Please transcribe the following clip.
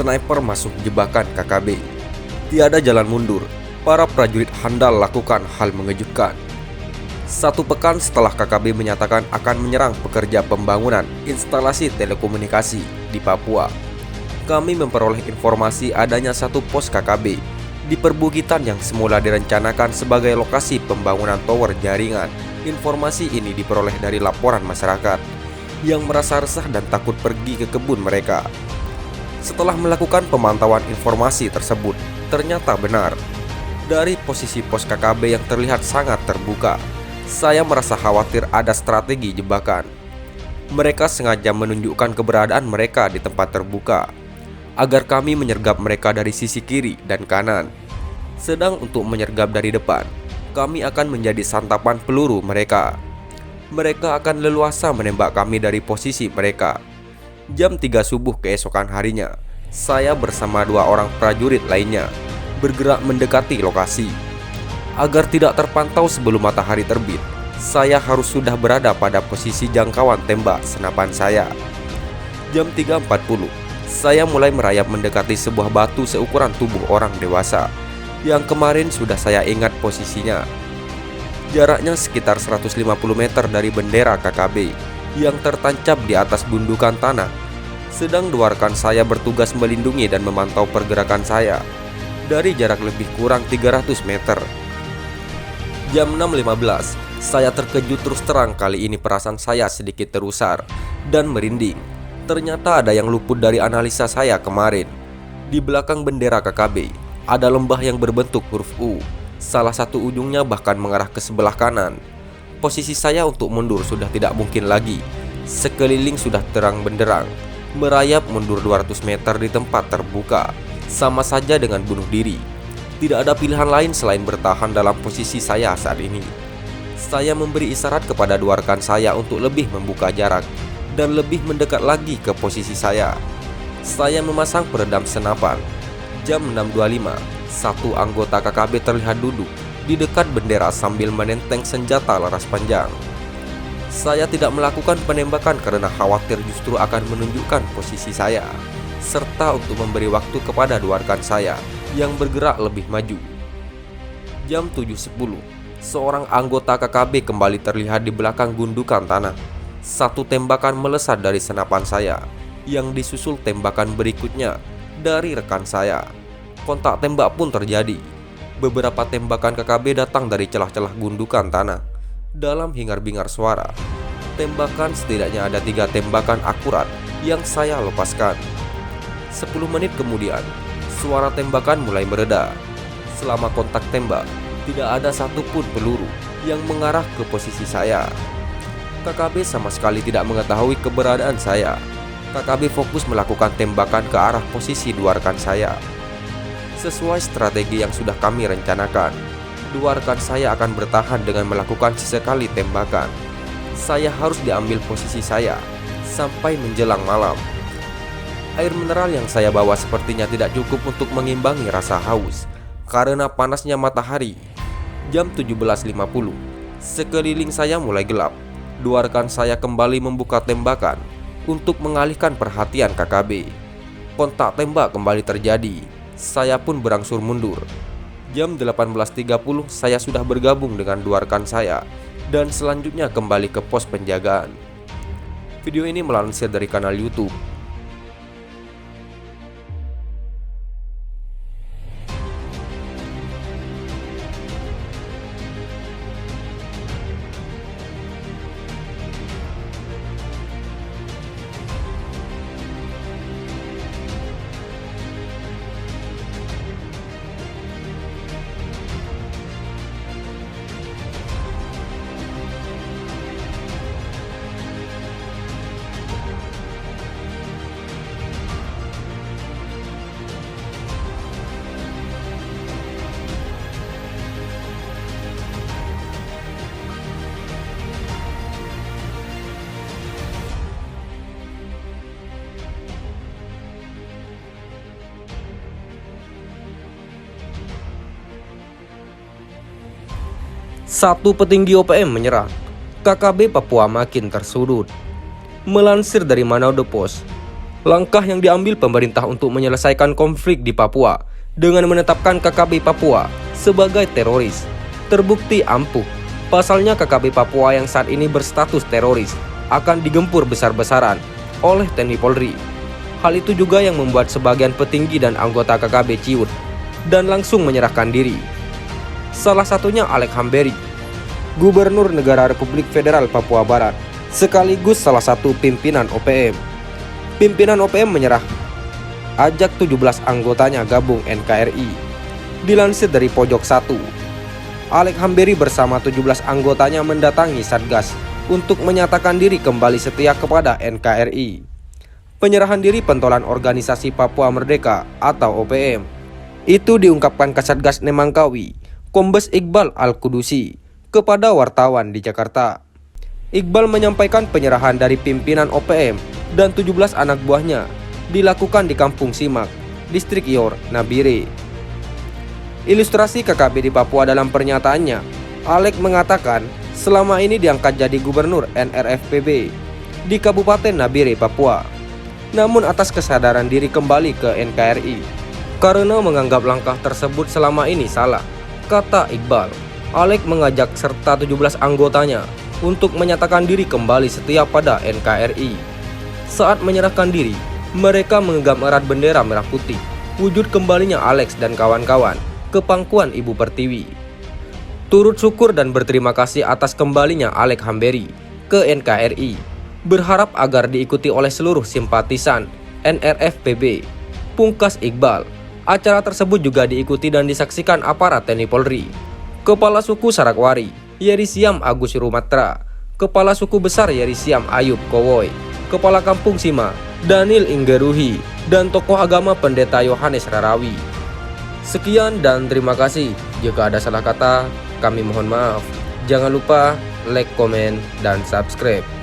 sniper masuk jebakan KKB. Tiada jalan mundur, para prajurit handal lakukan hal mengejutkan. 1 pekan setelah KKB menyatakan akan menyerang pekerja pembangunan instalasi telekomunikasi di Papua, kami memperoleh informasi adanya 1 pos KKB di perbukitan yang semula direncanakan sebagai lokasi pembangunan tower jaringan. Informasi ini diperoleh dari laporan masyarakat yang merasa resah dan takut pergi ke kebun mereka. Setelah melakukan pemantauan informasi tersebut, ternyata benar. Dari posisi pos KKB yang terlihat sangat terbuka, saya merasa khawatir ada strategi jebakan. Mereka sengaja menunjukkan keberadaan mereka di tempat terbuka agar kami menyergap mereka dari sisi kiri dan kanan. Sedang untuk menyergap dari depan, kami akan menjadi santapan peluru mereka. Mereka akan leluasa menembak kami dari posisi mereka. Jam 3 subuh keesokan harinya, saya bersama 2 orang prajurit lainnya bergerak mendekati lokasi. Agar tidak terpantau sebelum matahari terbit, saya harus sudah berada pada posisi jangkauan tembak senapan saya. Jam 3.40, saya mulai merayap mendekati sebuah batu seukuran tubuh orang dewasa yang kemarin sudah saya ingat posisinya. Jaraknya sekitar 150 meter dari bendera KKB yang tertancap di atas gundukan tanah. Sedang 2 rekan saya bertugas melindungi dan memantau pergerakan saya dari jarak lebih kurang 300 meter. Jam 6.15, saya terkejut terus terang. Kali ini perasaan saya sedikit terusar dan merinding. Ternyata ada yang luput dari analisa saya kemarin. Di belakang bendera KKB ada lembah yang berbentuk huruf U. Salah satu ujungnya bahkan mengarah ke sebelah kanan. Posisi saya untuk mundur sudah tidak mungkin lagi. Sekeliling sudah terang benderang. Merayap mundur 200 meter di tempat terbuka sama saja dengan bunuh diri. Tidak ada pilihan lain selain bertahan dalam posisi saya saat ini. Saya memberi isyarat kepada 2 rekan saya untuk lebih membuka jarak dan lebih mendekat lagi ke posisi saya. Saya memasang peredam senapan. Jam 6.25, 1 anggota KKB terlihat duduk di dekat bendera sambil menenteng senjata laras panjang. Saya tidak melakukan penembakan karena khawatir justru akan menunjukkan posisi saya, serta untuk memberi waktu kepada 2 rekan saya yang bergerak lebih maju. Jam 7.10, seorang anggota KKB kembali terlihat di belakang gundukan tanah. 1 tembakan melesat dari senapan saya, yang disusul tembakan berikutnya dari rekan saya. Kontak tembak pun terjadi. Beberapa tembakan KKB datang dari celah-celah gundukan tanah. Dalam hingar-bingar suara, tembakan setidaknya ada 3 tembakan akurat yang saya lepaskan. 10 menit kemudian, suara tembakan mulai mereda. Selama kontak tembak, tidak ada satupun peluru yang mengarah ke posisi saya. KKB sama sekali tidak mengetahui keberadaan saya. KKB fokus melakukan tembakan ke arah posisi 2 rekan saya. Sesuai strategi yang sudah kami rencanakan, 2 rekan saya akan bertahan dengan melakukan sesekali tembakan. Saya harus diambil posisi saya sampai menjelang malam. Air mineral yang saya bawa sepertinya tidak cukup untuk mengimbangi rasa haus karena panasnya matahari. Jam 17.50, sekeliling saya mulai gelap. 2 rekan saya kembali membuka tembakan untuk mengalihkan perhatian KKB. Kontak tembak kembali terjadi. Saya pun berangsur mundur. Jam 18.30, saya sudah bergabung dengan 2 rekan saya dan selanjutnya kembali ke pos penjagaan. Video ini melansir dari kanal YouTube. Satu petinggi OPM menyerah, KKB Papua makin tersudut. Melansir dari Manado Post, Langkah yang diambil pemerintah untuk menyelesaikan konflik di Papua dengan menetapkan KKB Papua sebagai teroris terbukti ampuh. Pasalnya KKB Papua yang saat ini berstatus teroris akan digempur besar-besaran oleh TNI Polri. Hal itu juga yang membuat sebagian petinggi dan anggota KKB ciut dan langsung menyerahkan diri. Salah satunya Alex Hamberi, Gubernur Negara Republik Federal Papua Barat, sekaligus salah satu pimpinan OPM. Pimpinan OPM menyerah, ajak 17 anggotanya gabung NKRI. Dilansir dari Pojok 1, Alex Hamberi bersama 17 anggotanya mendatangi Satgas untuk menyatakan diri kembali setia kepada NKRI. Penyerahan diri pentolan Organisasi Papua Merdeka atau OPM itu diungkapkan Kasatgas Nemangkawi, Kombes Iqbal Al-Kudusi, kepada wartawan di Jakarta. Iqbal menyampaikan penyerahan dari pimpinan OPM dan 17 anak buahnya dilakukan di Kampung Simak, Distrik Yor, Nabire. Ilustrasi KKB di Papua dalam pernyataannya, Alex mengatakan selama ini diangkat jadi gubernur NRFPB di Kabupaten Nabire, Papua. Namun atas kesadaran diri kembali ke NKRI karena menganggap langkah tersebut selama ini salah, kata Iqbal. Alex mengajak serta 17 anggotanya untuk menyatakan diri kembali setia pada NKRI. Saat menyerahkan diri, mereka menggenggam erat bendera merah putih, wujud kembalinya Alex dan kawan-kawan ke pangkuan Ibu Pertiwi. Turut syukur dan berterima kasih atas kembalinya Alex Hamberi ke NKRI, berharap agar diikuti oleh seluruh simpatisan NRFPB. Pungkas Iqbal, acara tersebut juga diikuti dan disaksikan aparat TNI Polri, Kepala Suku Sarakwari Yerisiam Agus Rumatra, Kepala Suku Besar Yerisiam Ayub Kowoy, Kepala Kampung Sima Daniel Inggeruhi, dan tokoh agama Pendeta Yohanes Rarawi. Sekian dan terima kasih. Jika ada salah kata, kami mohon maaf. Jangan lupa like, komen, dan subscribe.